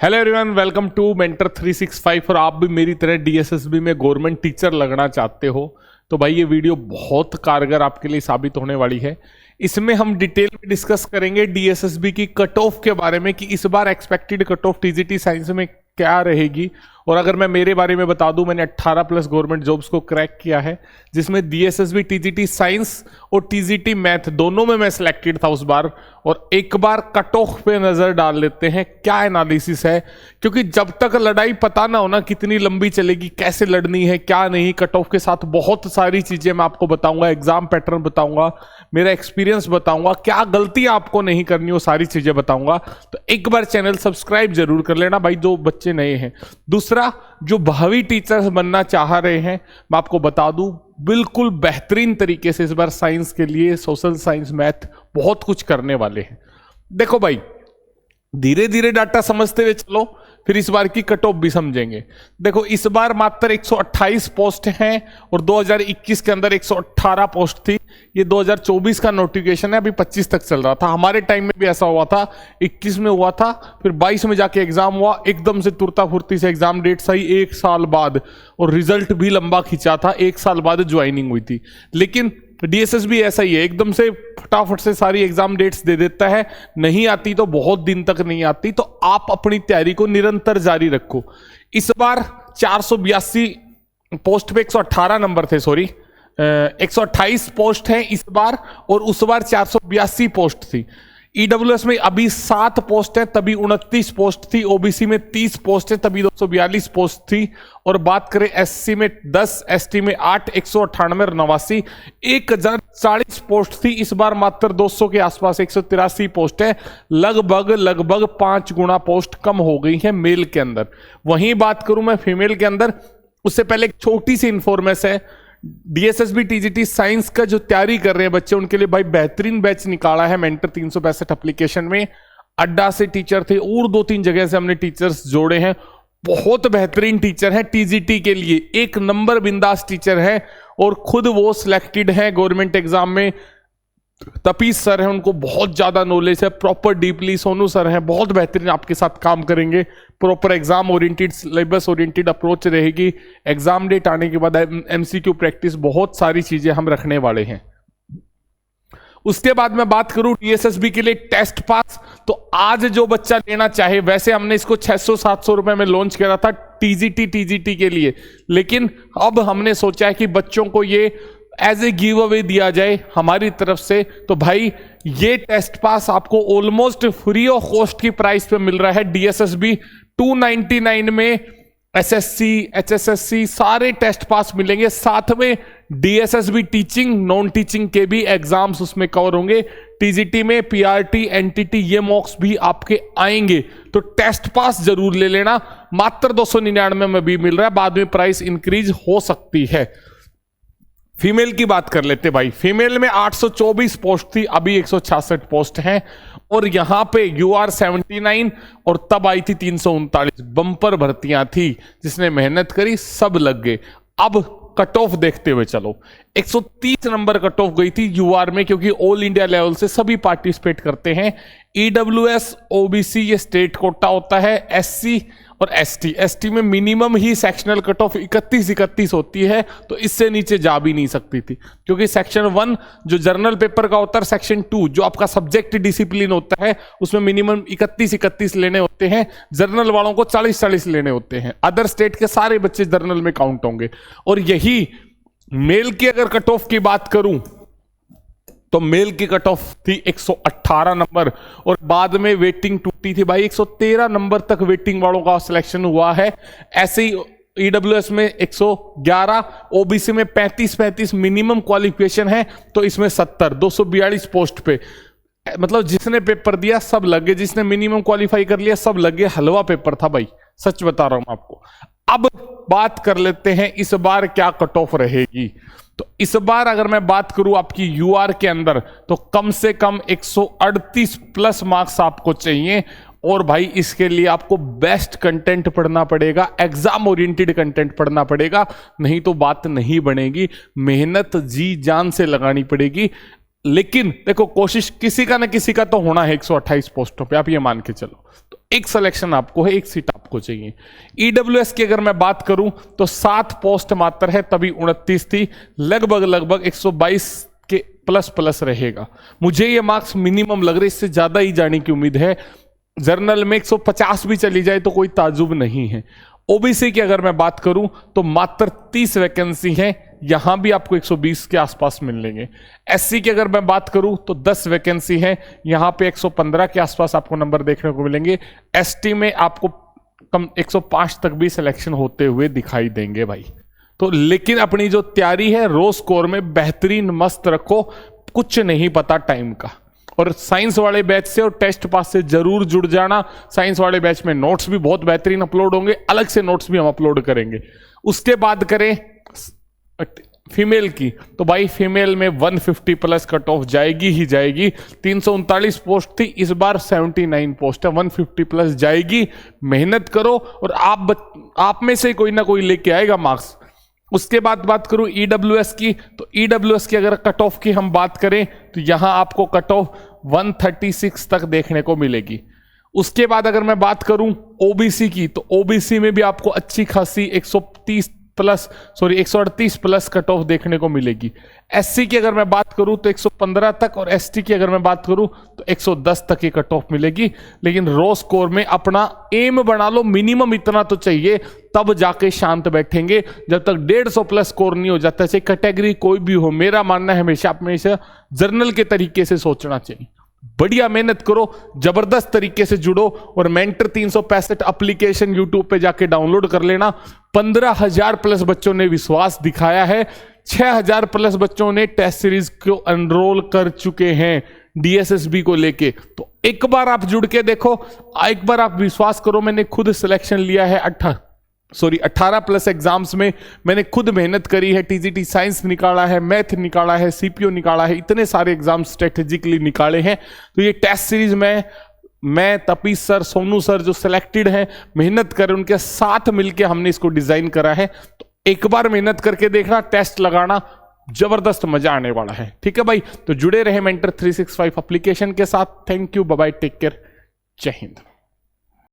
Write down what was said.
Hello everyone, welcome to Mentor 365। और आप भी मेरी तरह डीएसएसबी में गवर्नमेंट टीचर लगना चाहते हो तो भाई ये वीडियो बहुत कारगर आपके लिए साबित होने वाली है। इसमें हम डिटेल में डिस्कस करेंगे डीएसएसबी की कट ऑफ के बारे में कि इस बार expected cut off TGT science में क्या रहेगी। और अगर मैं मेरे बारे में बता दूं, मैंने 18 प्लस गवर्नमेंट जॉब्स को क्रैक किया है, जिसमें डीएसएसबी टीजीटी साइंस और टीजीटी मैथ दोनों में मैं सिलेक्टेड था उस बार। और एक बार कट ऑफ पे नजर डाल लेते हैं क्या एनालिसिस है, क्योंकि जब तक लड़ाई पता ना हो ना कितनी लंबी चलेगी, कैसे लड़नी है क्या नहीं, कट ऑफ के साथ बहुत सारी चीजें मैं आपको बताऊंगा, एग्जाम पैटर्न बताऊंगा, मेरा एक्सपीरियंस बताऊंगा, क्या गलतियां आपको नहीं करनी वो सारी चीजें बताऊंगा। तो एक बार चैनल सब्सक्राइब जरूर कर लेना भाई, जो बच्चे नए हैं। दूसरा, जो भावी टीचर्स बनना चाह रहे हैं, मैं आपको बता दूं बिल्कुल बेहतरीन तरीके से इस बार साइंस के लिए सोशल साइंस मैथ बहुत कुछ करने वाले हैं। देखो भाई, धीरे धीरे डाटा समझते हुए चलो, फिर इस बार की कट ऑफ भी समझेंगे। देखो, इस बार मात्र 128 पोस्ट हैं और 2021 के अंदर 118 पोस्ट थी। ये 2024 का नोटिफिकेशन है, अभी 25 तक चल रहा था। हमारे टाइम में भी ऐसा हुआ था, 21 में हुआ था, फिर 22 में जाके एग्जाम हुआ, एकदम से तुरता फुर्ती से एग्जाम डेट सही 1 साल बाद, और रिजल्ट भी लंबा खिंचा था, 1 साल बाद ज्वाइनिंग हुई थी। लेकिन डीएसएसबी ऐसा ही है, एकदम से फटाफट से सारी एग्जाम डेट्स दे देता है, नहीं आती तो बहुत दिन तक नहीं आती। तो आप अपनी तैयारी को निरंतर जारी रखो। इस बार 482 पोस्ट पे 118 नंबर थे, सॉरी 128 पोस्ट हैं इस बार, और उस बार 482 पोस्ट थी। ईडब्ल्यूएस में अभी 7 पोस्ट है, तभी 29 पोस्ट थी। ओबीसी में 30 पोस्ट है, तभी 242 पोस्ट थी। और बात करें एससी में 10, एसटी में 8, 198 और 89, 1040 पोस्ट थी। इस बार मात्र 200 के आसपास 183 पोस्ट है, लगभग 5 गुना पोस्ट कम हो गई है मेल के अंदर। वहीं बात करूं मैं फीमेल के अंदर, उससे पहले एक छोटी सी इंफॉर्मेशन है। डीएसएसबी टीजीटी साइंस का जो तैयारी कर रहे हैं बच्चे, उनके लिए भाई बेहतरीन बैच निकाला है मेंटर 365 एप्लीकेशन में। अड्डा से टीचर थे और 2-3 जगह से हमने टीचर्स जोड़े हैं। बहुत बेहतरीन टीचर है टीजीटी के लिए, एक नंबर बिंदास टीचर है, और खुद वो सिलेक्टेड है गवर्नमेंट एग्जाम में। तपीस सर है, उनको बहुत ज्यादा नॉलेज है, प्रॉपर डीपली। सोनू सर है, बहुत बेहतरीन आपके साथ काम करेंगे। Proper exam oriented, syllabus oriented approach रहेगी। एग्जाम डेट आने के बाद एमसीक्यू प्रैक्टिस, बहुत सारी चीजें हम रखने वाले हैं। उसके बाद मैं बात करूं डीएसएसबी के लिए टेस्ट पास, तो आज जो बच्चा लेना चाहे, वैसे हमने इसको 600-700 रुपए में लॉन्च करा था टीजीटी के लिए, लेकिन अब हमने सोचा है कि बच्चों को ये एज ए गिव अवे दिया जाए हमारी तरफ से। तो भाई ये टेस्ट पास आपको ऑलमोस्ट फ्री ऑफ कॉस्ट की प्राइस पे मिल रहा है। डीएसएसबी 299 में एसएससी, एचएसएससी सारे टेस्ट पास मिलेंगे। साथ में डीएसएसबी टीचिंग, नॉन टीचिंग के भी एग्जाम्स उसमें कवर होंगे। टीजीटी में पीआरटी, एनटीटी ये मॉक्स भी आपके आएंगे। तो टेस्ट पास जरूर ले लेना। मात्र 299 में भी मिल रहा है, बाद में प्राइस इंक्रीज हो सकती है। फीमेल की बात कर लेते भाई। फीमेल में 824 पोस्ट थी, अभी 166 पोस्ट हैं। और यहां पे यूआर 79 और तब आई थी 339। बंपर भर्तियां थी, जिसने मेहनत करी सब लग गए। अब कट ऑफ देखते हुए चलो, 130 नंबर कट ऑफ गई थी यूआर में, क्योंकि ऑल इंडिया लेवल से सभी पार्टिसिपेट करते हैं। ईडब्ल्यूएस, ओबीसी ये स्टेट कोटा होता है। एससी और एसटी में मिनिमम ही सेक्शनल कट ऑफ 31 होती है, तो इससे नीचे जा भी नहीं सकती थी, क्योंकि सेक्शन 1 जो जर्नल पेपर का होता है, सेक्शन 2 जो आपका सब्जेक्ट डिसिप्लिन होता है, उसमें मिनिमम 31 लेने होते हैं। जर्नल वालों को 40 लेने होते हैं। अदर स्टेट के सारे बच्चे जर्नल में काउंट होंगे। और यही मेल की अगर कट ऑफ की बात करूं, तो मेल की कट ऑफ थी 118 नंबर, और बाद में वेटिंग टूटी थी भाई, 113 नंबर तक वेटिंग वालों का सिलेक्शन हुआ है। ऐसे ही ईडब्ल्यूएस में 111, ओबीसी में 35 मिनिमम क्वालिफिकेशन है, तो इसमें 70, 242 पोस्ट पे, मतलब जिसने पेपर दिया सब लगे, जिसने मिनिमम क्वालिफाई कर लिया सब लगे। हलवा पेपर था भाई, सच बता रहा हूं आपको। अब बात कर लेते हैं इस बार क्या कट ऑफ रहेगी। तो इस बार अगर मैं बात करूं आपकी यूआर के अंदर, तो कम से कम 138 प्लस मार्क्स आपको चाहिए। और भाई इसके लिए आपको बेस्ट कंटेंट पढ़ना पड़ेगा, एग्जाम ओरिएंटेड कंटेंट पढ़ना पड़ेगा, नहीं तो बात नहीं बनेगी। मेहनत जी जान से लगानी पड़ेगी। लेकिन देखो, कोशिश किसी का ना किसी का तो होना है 128 पोस्टों पे, आप ये मान के चलो। तो एक सिलेक्शन आपको है, एक सीट आपको चाहिए। ईडब्ल्यूएस की अगर मैं बात करूं तो 7 पोस्ट मात्र है, तभी 29 थी, लगभग 122 के प्लस रहेगा। मुझे ये मार्क्स मिनिमम लग रहे, इससे ज्यादा ही जाने की उम्मीद है। जर्नल में 150 भी चली जाए तो कोई ताजुब नहीं है। ओबीसी की अगर मैं बात करूं तो मात्र 30 वैकेंसी है, यहां भी आपको 120 के आसपास मिलेंगे। एससी की अगर मैं बात करूं तो 10 वैकेंसी है, यहां पे 115 के आसपास आपको नंबर देखने को मिलेंगे। एसटी में आपको कम 105 तक भी सिलेक्शन होते हुए दिखाई देंगे भाई। तो लेकिन अपनी जो तैयारी है रो स्कोर में बेहतरीन मस्त रखो, कुछ नहीं पता टाइम का। और साइंस वाले बैच से और टेस्ट पास से जरूर जुड़ जाना। साइंस वाले बैच में नोट्स भी बहुत बेहतरीन अपलोड होंगे, अलग से नोट्स भी हम अपलोड करेंगे। उसके बाद करें फीमेल की, तो भाई फीमेल में 150 प्लस कट ऑफ जाएगी ही जाएगी। 339 पोस्ट थी, इस बार 79 पोस्ट है, 150 प्लस जाएगी। मेहनत करो और आप में से कोई ना कोई लेके आएगा मार्क्स। उसके बाद बात करूं ईडब्ल्यूएस की, तो ईडब्ल्यूएस की अगर कट ऑफ की हम बात करें तो यहां आपको कट ऑफ 136 तक देखने को मिलेगी। उसके बाद अगर मैं बात करूं ओबीसी की, तो ओबीसी में भी आपको अच्छी खासी 138 प्लस कट ऑफ देखने को मिलेगी। एससी की अगर मैं बात करूं तो 115 तक, और एसटी की अगर मैं बात करूं तो 110 तक की कट ऑफ मिलेगी। लेकिन रो स्कोर में अपना एम बना लो, मिनिमम इतना तो चाहिए, तब जाके शांत बैठेंगे। जब तक 150 प्लस स्कोर नहीं हो जाता, चाहे कैटेगरी कोई भी हो, मेरा मानना है हमेशा जर्नल के तरीके से सोचना चाहिए। बढ़िया मेहनत करो, जबरदस्त तरीके से जुड़ो, और मेंटर 365 एप्लीकेशन यूट्यूब पे जाके डाउनलोड कर लेना। 15,000 प्लस बच्चों ने विश्वास दिखाया है, 6,000 प्लस बच्चों ने टेस्ट सीरीज को एनरोल कर चुके हैं डीएसएसबी को लेके। तो एक बार आप जुड़ के देखो, एक बार आप विश्वास करो। मैंने खुद सिलेक्शन लिया है 18 प्लस एग्जाम्स में, मैंने खुद मेहनत करी है। टीजीटी साइंस निकाला है, मैथ निकाला है, सीपीओ निकाला है, इतने सारे एग्जाम स्ट्रेटेजिकली निकाले हैं। तो ये टेस्ट सीरीज में मैं, तपीश सर, सोनू सर जो सिलेक्टेड हैं, मेहनत कर उनके साथ मिलकर हमने इसको डिजाइन करा है। तो एक बार मेहनत करके देखना, टेस्ट लगाना, जबरदस्त मजा आने वाला है। ठीक है भाई, तो जुड़े रहे मेंटर 365 एप्लीकेशन के साथ। Thank you, bye bye, take care, जय हिंद।